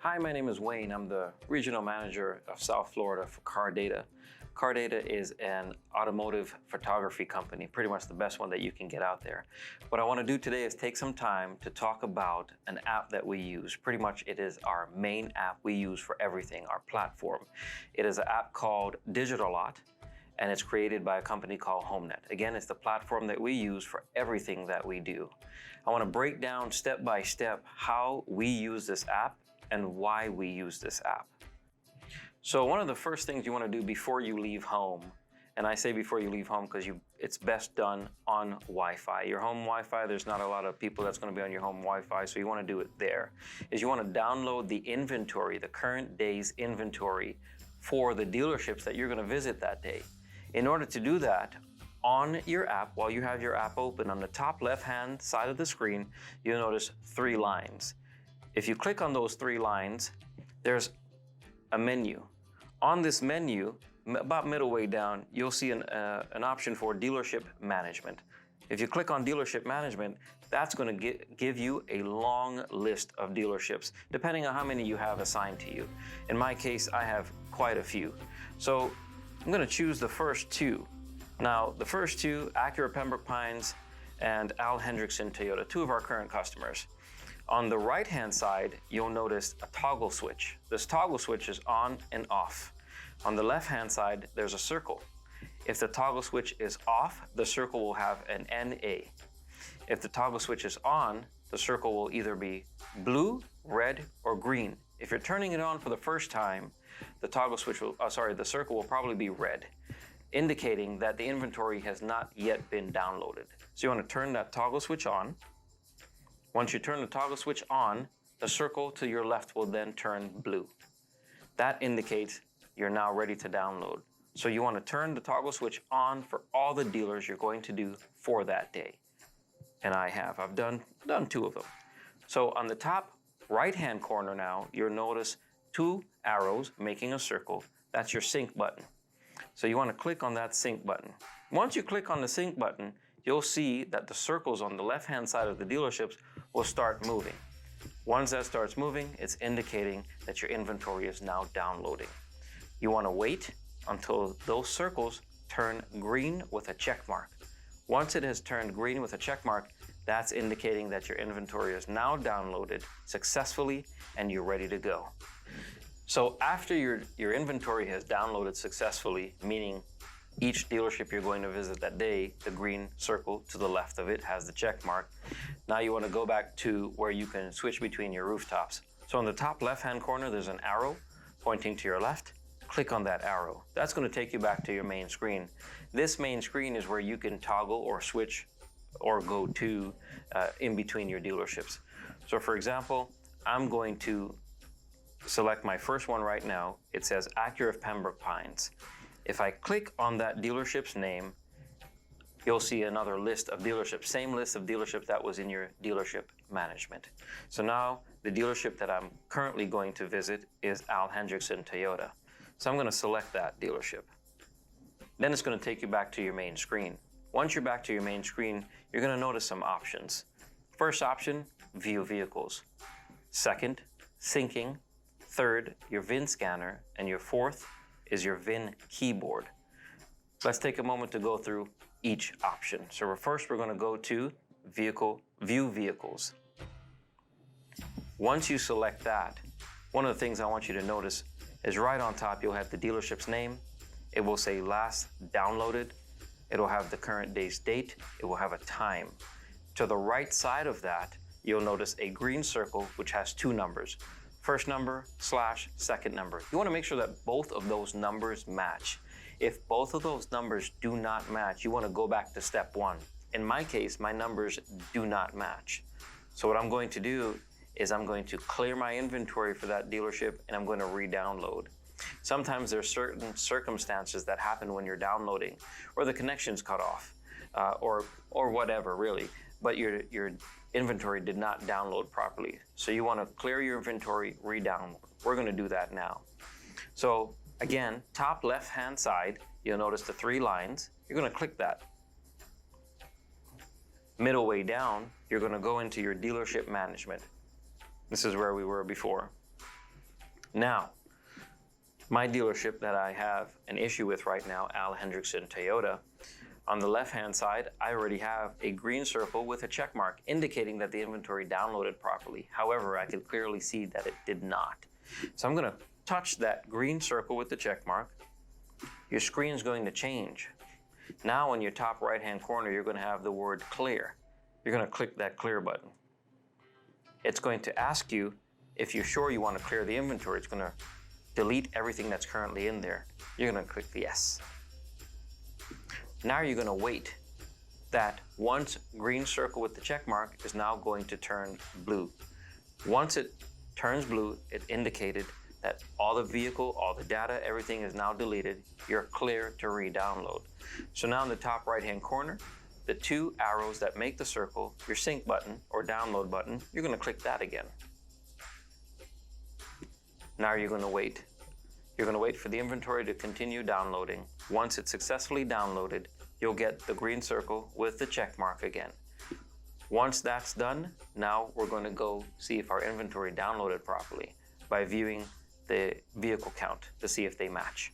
Hi, my name is Wayne. I'm the Regional Manager of South Florida for CarData. CarData is an automotive photography company, pretty much the best one that you can get out there. What I want to do today is take some time to talk about an app that we use. Pretty much it is our main app we use for everything, our platform. It is an app called DigitalLot, and it's created by a company called HomeNet. Again, it's the platform that we use for everything that we do. I want to break down step by step how we use this app and why we use this app. So one of the first things you want to do before you leave home, and I say before you leave home because it's best done on Wi-Fi. Your home Wi-Fi, there's not a lot of people that's going to be on your home Wi-Fi, so you want to do it there, is you want to download the inventory, the current day's inventory for the dealerships that you're going to visit that day. In order to do that, on your app, while you have your app open, on the top left-hand side of the screen, you'll notice 3 lines. If you click on those 3 lines, there's a menu. On this menu, about middle way down, you'll see an option for dealership management. If you click on dealership management, that's going to give you a long list of dealerships, depending on how many you have assigned to you. In my case, I have quite a few. So I'm going to choose the first 2. Now, the first 2, Acura Pembroke Pines and Al Hendrickson Toyota, 2 of our current customers. On the right-hand side, you'll notice a toggle switch. This toggle switch is on and off. On the left-hand side, there's a circle. If the toggle switch is off, the circle will have an NA. If the toggle switch is on, the circle will either be blue, red, or green. If you're turning it on for the first time, the circle will probably be red, indicating that the inventory has not yet been downloaded. So you want to turn that toggle switch on. Once you turn the toggle switch on, the circle to your left will then turn blue. That indicates you're now ready to download. So you want to turn the toggle switch on for all the dealers you're going to do for that day. And I've done 2 of them. So on the top right-hand corner now, you'll notice 2 arrows making a circle. That's your sync button. So you want to click on that sync button. Once you click on the sync button, you'll see that the circles on the left-hand side of the dealerships will start moving. Once that starts moving, it's indicating that your inventory is now downloading. You want to wait until those circles turn green with a check mark. Once it has turned green with a check mark, that's indicating that your inventory is now downloaded successfully and you're ready to go. So after your inventory has downloaded successfully, meaning each dealership you're going to visit that day, the green circle to the left of it has the check mark. Now you want to go back to where you can switch between your rooftops. So on the top left-hand corner, there's an arrow pointing to your left. Click on that arrow. That's going to take you back to your main screen. This main screen is where you can toggle or switch or go to in between your dealerships. So for example, I'm going to select my first one right now. It says Acura Pembroke Pines. If I click on that dealership's name, you'll see another list of dealerships, same list of dealerships that was in your dealership management. So now the dealership that I'm currently going to visit is Al Hendrickson Toyota. So I'm going to select that dealership. Then it's going to take you back to your main screen. Once you're back to your main screen, you're going to notice some options. First option, view vehicles. Second, syncing. Third, your VIN scanner. And your fourth is your VIN keyboard. Let's take a moment to go through each option. So first we're going to go to view vehicles. Once you select that, one of the things I want you to notice is right on top you'll have the dealership's name. It will say last downloaded. It will have the current day's date. It will have a time. To the right side of that, you'll notice a green circle which has 2 numbers. First number / second number. You want to make sure that both of those numbers match. If both of those numbers do not match, you want to go back to step 1. In my case, my numbers do not match. So what I'm going to do is I'm going to clear my inventory for that dealership and I'm going to re-download. Sometimes there's certain circumstances that happen when you're downloading, or the connection's cut off, or whatever really, but your inventory did not download properly. So you want to clear your inventory, re-download. We're going to do that now. So again, top left-hand side, you'll notice the 3 lines. You're going to click that. Middle way down, you're going to go into your dealership management. This is where we were before. Now, my dealership that I have an issue with right now, Al Hendrickson Toyota, on the left-hand side, I already have a green circle with a check mark indicating that the inventory downloaded properly. However, I could clearly see that it did not. So I'm going to touch that green circle with the check mark. Your screen's going to change. Now in your top right-hand corner, you're going to have the word clear. You're going to click that clear button. It's going to ask you if you're sure you want to clear the inventory. It's going to delete everything that's currently in there. You're going to click the yes. Now you're going to wait. That once green circle with the check mark is now going to turn blue. Once it turns blue, it indicated that all the vehicle, all the data, everything is now deleted. You're clear to re-download. So now in the top right-hand corner, the two arrows that make the circle, your sync button or download button, you're going to click that again. Now you're going to wait. You're going to wait for the inventory to continue downloading. Once it's successfully downloaded, you'll get the green circle with the check mark again. Once that's done, now we're going to go see if our inventory downloaded properly by viewing the vehicle count to see if they match.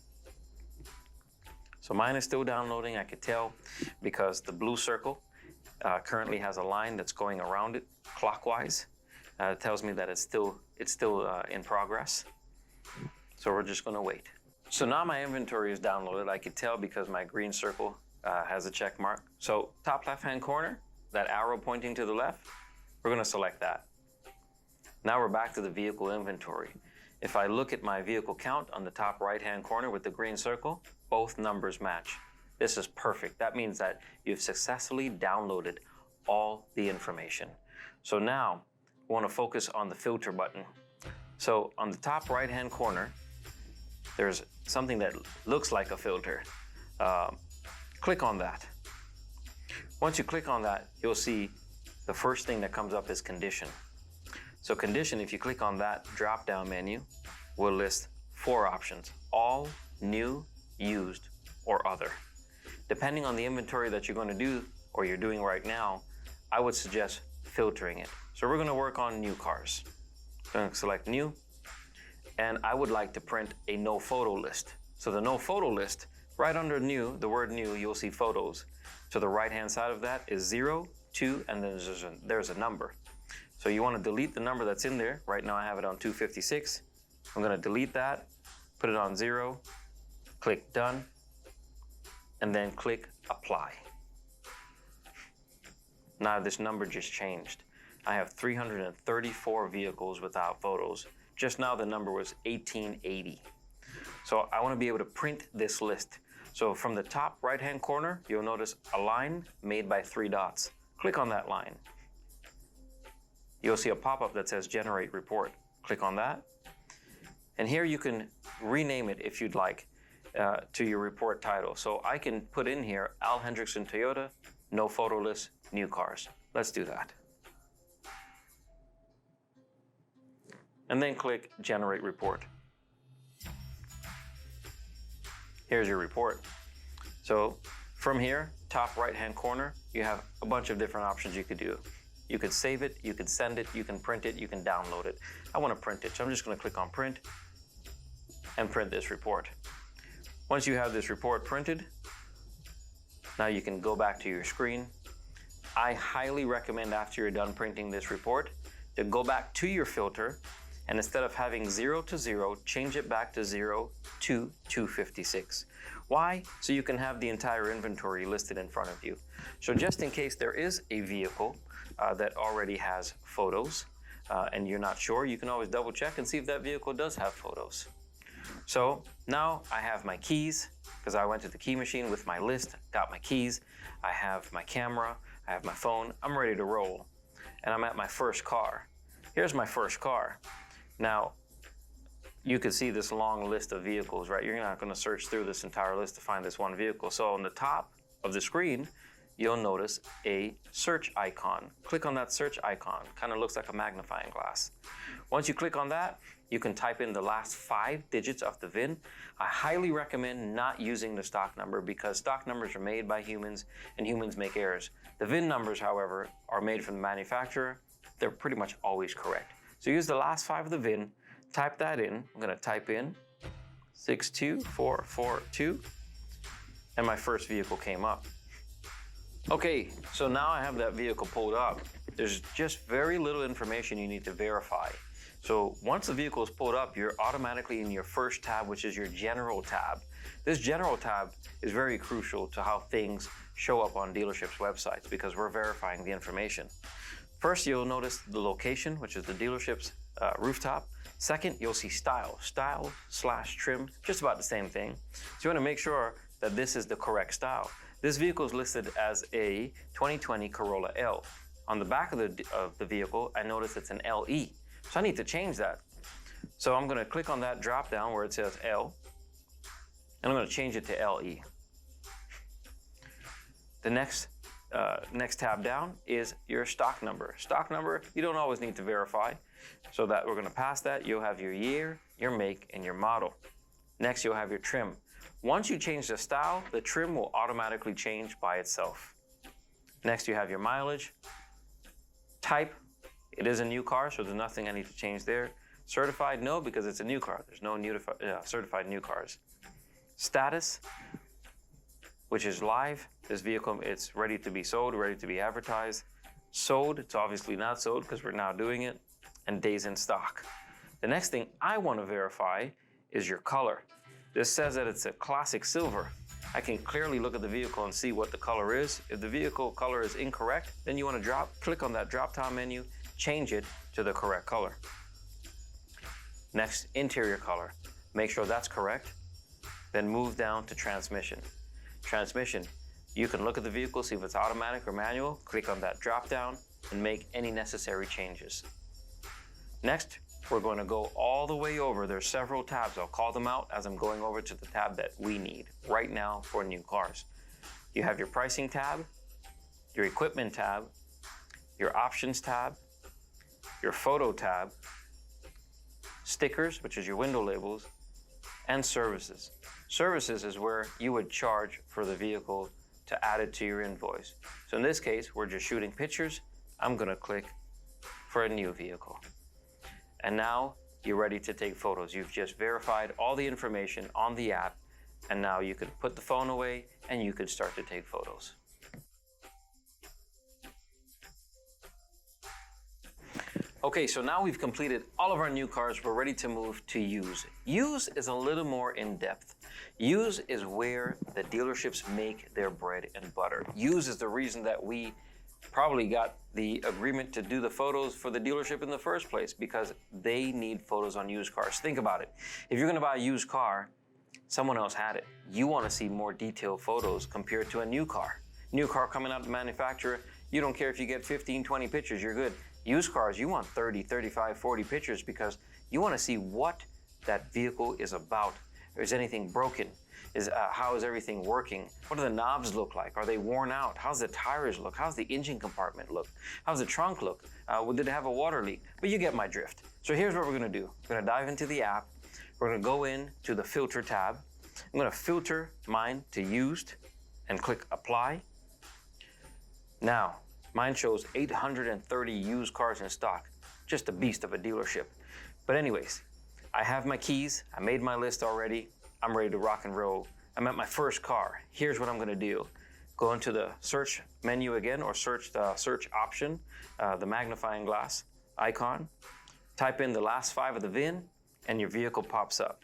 So mine is still downloading, I could tell, because the blue circle currently has a line that's going around it clockwise. It tells me that it's still in progress. So we're just going to wait. So now my inventory is downloaded. I could tell because my green circle has a check mark. So top left-hand corner, that arrow pointing to the left, we're going to select that. Now we're back to the vehicle inventory. If I look at my vehicle count on the top right-hand corner with the green circle, both numbers match. This is perfect. That means that you've successfully downloaded all the information. So now we want to focus on the filter button. So on the top right-hand corner, there's something that looks like a filter. Click on that. Once you click on that, you'll see the first thing that comes up is condition. So condition, if you click on that drop-down menu, will list 4 options: all, new, used, or other. Depending on the inventory that you're going to do or you're doing right now, I would suggest filtering it. So we're going to work on new cars. I'm going to select new, and I would like to print a no photo list. So the no photo list, right under new, the word new, you'll see photos. To the right-hand side of that is 0, 2, and then there's a number. So you want to delete the number that's in there. Right now I have it on 256. I'm going to delete that, put it on 0, click done, and then click apply. Now this number just changed. I have 334 vehicles without photos. Just now the number was 1880. So I want to be able to print this list. So from the top right-hand corner, you'll notice a line made by 3 dots. Click on that line. You'll see a pop-up that says Generate Report. Click on that. And here you can rename it if you'd like to your report title. So I can put in here Al Hendrickson Toyota, no photo list, new cars. Let's do that. And then click Generate Report. Here's your report. So from here, top right-hand corner, you have a bunch of different options you could do. You could save it, you could send it, you can print it, you can download it. I want to print it, so I'm just going to click on print and print this report. Once you have this report printed, now you can go back to your screen. I highly recommend after you're done printing this report to go back to your filter, and instead of having 0 to 0, change it back to 0 to 256. Why? So you can have the entire inventory listed in front of you. So just in case there is a vehicle that already has photos and you're not sure, you can always double check and see if that vehicle does have photos. So now I have my keys because I went to the key machine with my list, got my keys, I have my camera, I have my phone, I'm ready to roll. And I'm at my first car. Here's my first car. Now, you can see this long list of vehicles, right? You're not going to search through this entire list to find this one vehicle. So on the top of the screen, you'll notice a search icon. Click on that search icon. Kind of looks like a magnifying glass. Once you click on that, you can type in the last 5 digits of the VIN. I highly recommend not using the stock number because stock numbers are made by humans and humans make errors. The VIN numbers, however, are made from the manufacturer. They're pretty much always correct. So use the last 5 of the VIN, type that in. I'm gonna type in 62442, and my first vehicle came up. Okay, so now I have that vehicle pulled up. There's just very little information you need to verify. So once the vehicle is pulled up, you're automatically in your first tab, which is your general tab. This general tab is very crucial to how things show up on dealerships' websites because we're verifying the information. First, you'll notice the location, which is the dealership's rooftop. Second, you'll see style/trim, just about the same thing. So you want to make sure that this is the correct style. This vehicle is listed as a 2020 Corolla L. On the back of the vehicle, I notice it's an LE. So I need to change that. So I'm going to click on that drop down where it says L, and I'm going to change it to LE. The next tab down is your stock number. Stock number, you don't always need to verify. So that we're going to pass that. You'll have your year, your make, and your model. Next, you'll have your trim. Once you change the style, the trim will automatically change by itself. Next, you have your mileage. Type, it is a new car, so there's nothing I need to change there. Certified, no, because it's a new car. There's no certified new cars. Status, which is live. This vehicle, it's ready to be sold, ready to be advertised. Sold, it's obviously not sold because we're now doing it. And days in stock. The next thing I want to verify is your color. This says that it's a classic silver. I can clearly look at the vehicle and see what the color is. If the vehicle color is incorrect, then you want to click on that drop-down menu, change it to the correct color. Next, interior color. Make sure that's correct. Then move down to transmission. Transmission, you can look at the vehicle, see if it's automatic or manual, click on that drop-down and make any necessary changes. Next, we're going to go all the way over. There's several tabs. I'll call them out as I'm going over to the tab that we need right now for new cars. You have your pricing tab, your equipment tab, your options tab, your photo tab, stickers, which is your window labels, and services. Services is where you would charge for the vehicle to add it to your invoice. So in this case, we're just shooting pictures. I'm going to click for a new vehicle. And now you're ready to take photos. You've just verified all the information on the app, and now you can put the phone away and you can start to take photos. Okay, so now we've completed all of our new cars. We're ready to move to use. Use is a little more in depth. Use is where the dealerships make their bread and butter. Use is the reason that we probably got the agreement to do the photos for the dealership in the first place, because they need photos on used cars. Think about it. If you're going to buy a used car, someone else had it. You want to see more detailed photos compared to a new car. New car coming out of the manufacturer, you don't care if you get 15, 20 pictures, you're good. Used cars, you want 30, 35, 40 pictures because you want to see what that vehicle is about. Is anything broken? How is everything working? What do the knobs look like? Are they worn out? How's the tires look? How's the engine compartment look? How's the trunk look? Did it have a water leak? But you get my drift. So here's what we're going to do. We're going to dive into the app. We're going to go into the filter tab. I'm going to filter mine to used and click apply. Now, mine shows 830 used cars in stock. Just a beast of a dealership. But anyways, I have my keys. I made my list already. I'm ready to rock and roll. I'm at my first car. Here's what I'm going to do. Go into the search menu again, or search the search option, the magnifying glass icon. Type in the last 5 of the VIN, and your vehicle pops up.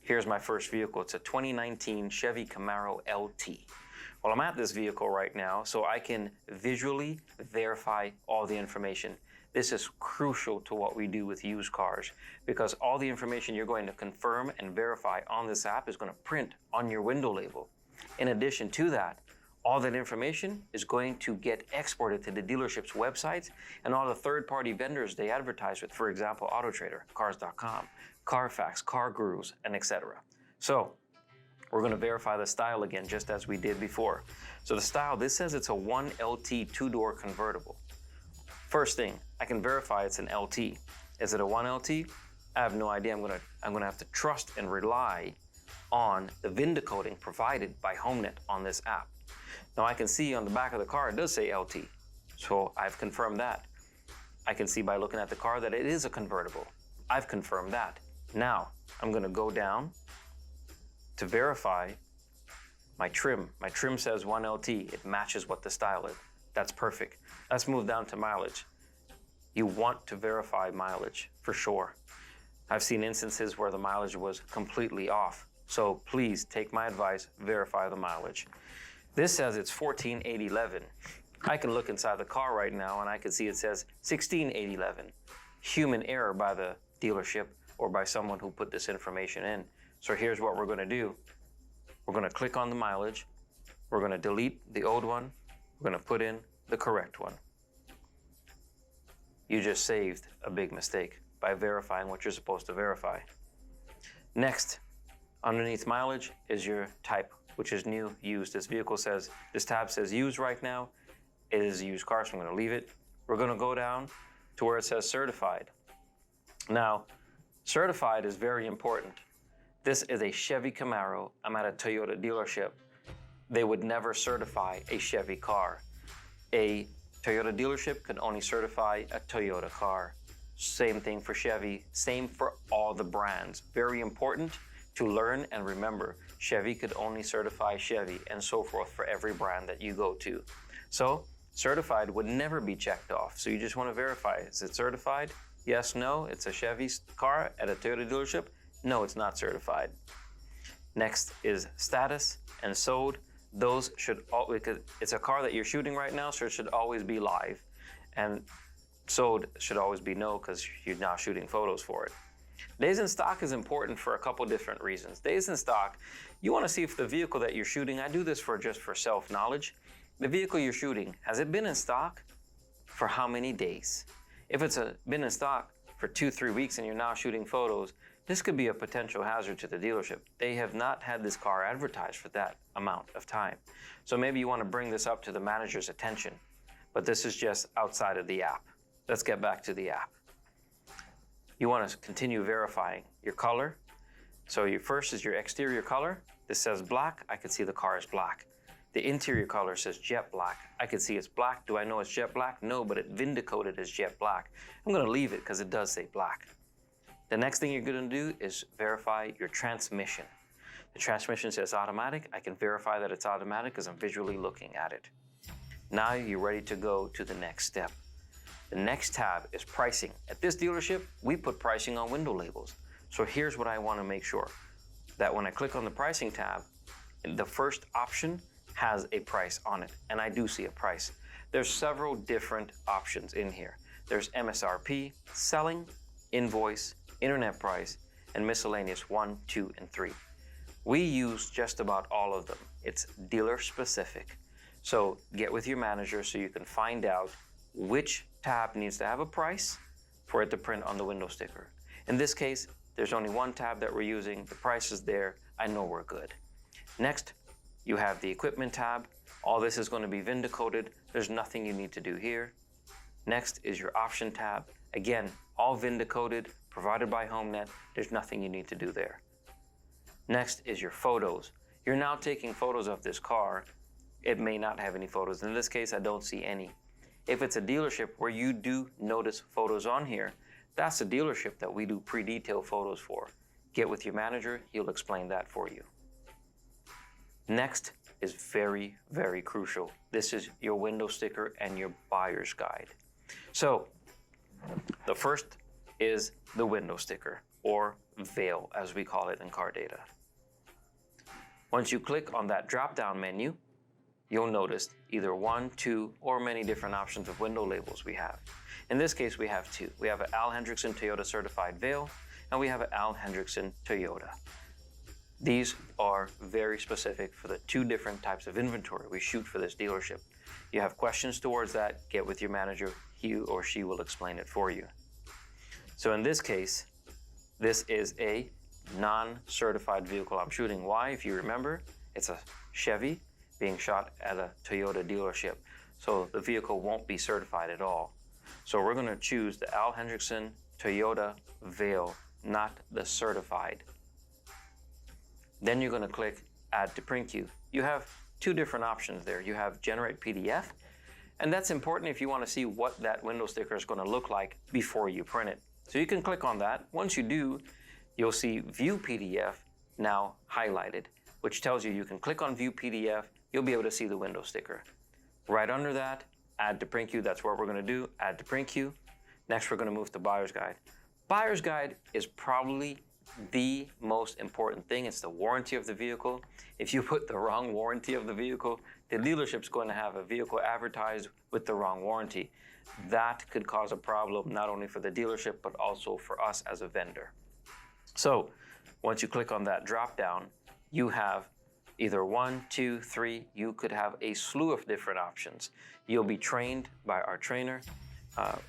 Here's my first vehicle. It's a 2019 Chevy Camaro LT. Well, I'm at this vehicle right now, so I can visually verify all the information. This is crucial to what we do with used cars, because all the information you're going to confirm and verify on this app is going to print on your window label. In addition to that, all that information is going to get exported to the dealership's websites and all the third-party vendors they advertise with, for example, AutoTrader, Cars.com, Carfax, CarGurus, and etc. So we're going to verify the style again, just as we did before. So the style, this says it's a 1LT 2-door convertible. First thing, I can verify it's an LT. Is it a 1LT? I have no idea. I'm gonna have to trust and rely on the VIN decoding provided by HomeNet on this app. Now I can see on the back of the car it does say LT, so I've confirmed that. I can see by looking at the car that it is a convertible. I've confirmed that. Now, I'm gonna go down to verify my trim. My trim says 1LT. It matches what the style is. That's perfect. Let's move down to mileage. You want to verify mileage for sure. I've seen instances where the mileage was completely off. So please take my advice, verify the mileage. This says it's 14,811. I can look inside the car right now and I can see it says 16,811. Human error by the dealership or by someone who put this information in. So here's what we're gonna do. We're gonna click on the mileage. We're gonna delete the old one. We're gonna put in the correct one. You just saved a big mistake by verifying what you're supposed to verify. Next, underneath mileage is your type, which is new, used. This tab says used right now. It is a used car, so I'm gonna leave it. We're gonna go down to where it says certified. Now, certified is very important. This is a Chevy Camaro. I'm at a Toyota dealership. They would never certify a Chevy car. A Toyota dealership can only certify a Toyota car. Same thing for Chevy, same for all the brands. Very important to learn and remember. Chevy could only certify Chevy and so forth for every brand that you go to. So certified would never be checked off. So you just want to verify, is it certified? Yes, no, it's a Chevy car at a Toyota dealership. No, it's not certified. Next is status and sold. Those should all, because it's a car that you're shooting right now, so it should always be live. And sold should always be no, because you're now shooting photos for it. Days in stock is important for a couple different reasons. Days in stock, you want to see if the vehicle that you're shooting, I do this just for self-knowledge. The vehicle you're shooting, has it been in stock for how many days? If it's been in stock for 2-3 weeks and you're now shooting photos, this could be a potential hazard to the dealership. They have not had this car advertised for that amount of time. So maybe you want to bring this up to the manager's attention, but this is just outside of the app. Let's get back to the app. You want to continue verifying your color. So your first is your exterior color. This says black. I can see the car is black. The interior color says jet black. I can see it's black. Do I know it's jet black? No, but it vindicated as jet black. I'm going to leave it because it does say black. The next thing you're going to do is verify your transmission. The transmission says automatic. I can verify that it's automatic because I'm visually looking at it. Now you're ready to go to the next step. The next tab is pricing. At this dealership, we put pricing on window labels. So here's what I want to make sure, that when I click on the pricing tab, the first option has a price on it, and I do see a price. There's several different options in here. There's MSRP, selling, invoice, internet price, and miscellaneous 1, 2, and 3. We use just about all of them. It's dealer specific. So get with your manager so you can find out which tab needs to have a price for it to print on the window sticker. In this case, there's only one tab that we're using. The price is there. I know we're good. Next, you have the equipment tab. All this is going to be vindicated. There's nothing you need to do here. Next is your option tab. Again, all vindicated, provided by HomeNet. There's nothing you need to do there. Next is your photos. You're now taking photos of this car. It may not have any photos. In this case, I don't see any. If it's a dealership where you do notice photos on here, that's a dealership that we do pre-detailed photos for. Get with your manager, he'll explain that for you. Next is very, very crucial. This is your window sticker and your buyer's guide. So the first is the window sticker, or veil as we call it in CarData. Once you click on that drop-down menu, you'll notice either 1, 2, or many different options of window labels we have. In this case, we have 2. We have an Al Hendrickson Toyota certified veil, and we have an Al Hendrickson Toyota. These are very specific for the 2 different types of inventory we shoot for this dealership. You have questions towards that, get with your manager. He or she will explain it for you. So in this case, this is a non-certified vehicle I'm shooting. Why? If you remember, it's a Chevy being shot at a Toyota dealership. So the vehicle won't be certified at all. So we're going to choose the Al Hendrickson Toyota veil, not the certified. Then you're going to click Add to Print Queue. You have 2 different options there. You have Generate PDF, And that's important if you want to see what that window sticker is going to look like before you print it. So you can click on that. Once you do, you'll see View PDF now highlighted, which tells you can click on View PDF, you'll be able to see the window sticker. Right under that, Add to Print Queue, that's what we're going to do, Add to Print Queue. Next, we're going to move to Buyer's Guide. Buyer's Guide is probably the most important thing. It's the warranty of the vehicle. If you put the wrong warranty of the vehicle, the dealership's going to have a vehicle advertised with the wrong warranty. That could cause a problem not only for the dealership, but also for us as a vendor. So once you click on that drop down, you have either 1, 2, 3, you could have a slew of different options. You'll be trained by our trainer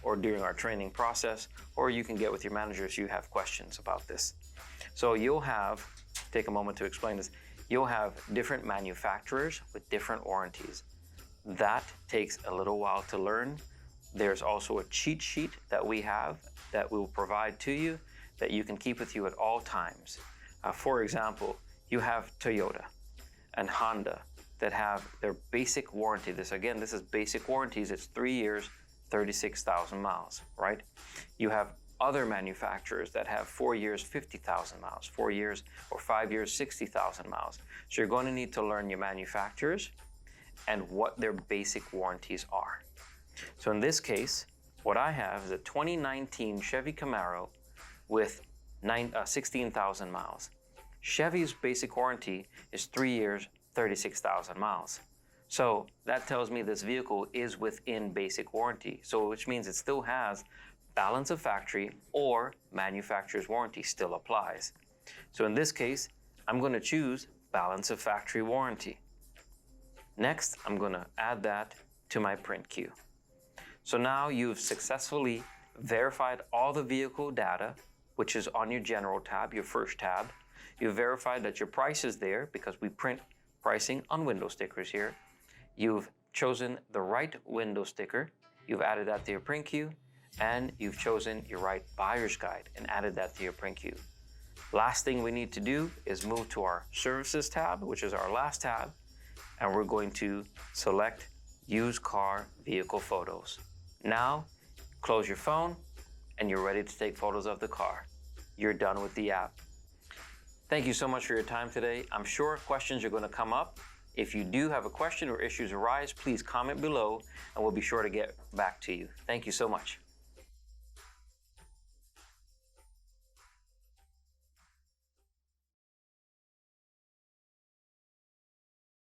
or during our training process, or you can get with your manager if you have questions about this. So you'll have, take a moment to explain this, you'll have different manufacturers with different warranties. That takes a little while to learn. There's also a cheat sheet that we have that we'll provide to you that you can keep with you at all times. For example, you have Toyota and Honda that have their basic warranty. This is basic warranties. It's 3 years, 36,000 miles, right? You have other manufacturers that have 4 years, 50,000 miles, 4 years or 5 years, 60,000 miles. So you're going to need to learn your manufacturers and what their basic warranties are. So in this case, what I have is a 2019 Chevy Camaro with 16,000 miles. Chevy's basic warranty is 3 years, 36,000 miles. So that tells me this vehicle is within basic warranty. So which means it still has balance of factory or manufacturer's warranty still applies. So in this case, I'm going to choose balance of factory warranty. Next, I'm going to add that to my print queue. So now you've successfully verified all the vehicle data, which is on your general tab, your first tab. You've verified that your price is there because we print pricing on window stickers here. You've chosen the right window sticker. You've added that to your print queue, and you've chosen your right buyer's guide and added that to your print queue. Last thing we need to do is move to our services tab, which is our last tab, and we're going to select used car vehicle photos. Now, close your phone and you're ready to take photos of the car. You're done with the app. Thank you so much for your time today. I'm sure questions are going to come up. If you do have a question or issues arise, please comment below and we'll be sure to get back to you. Thank you so much.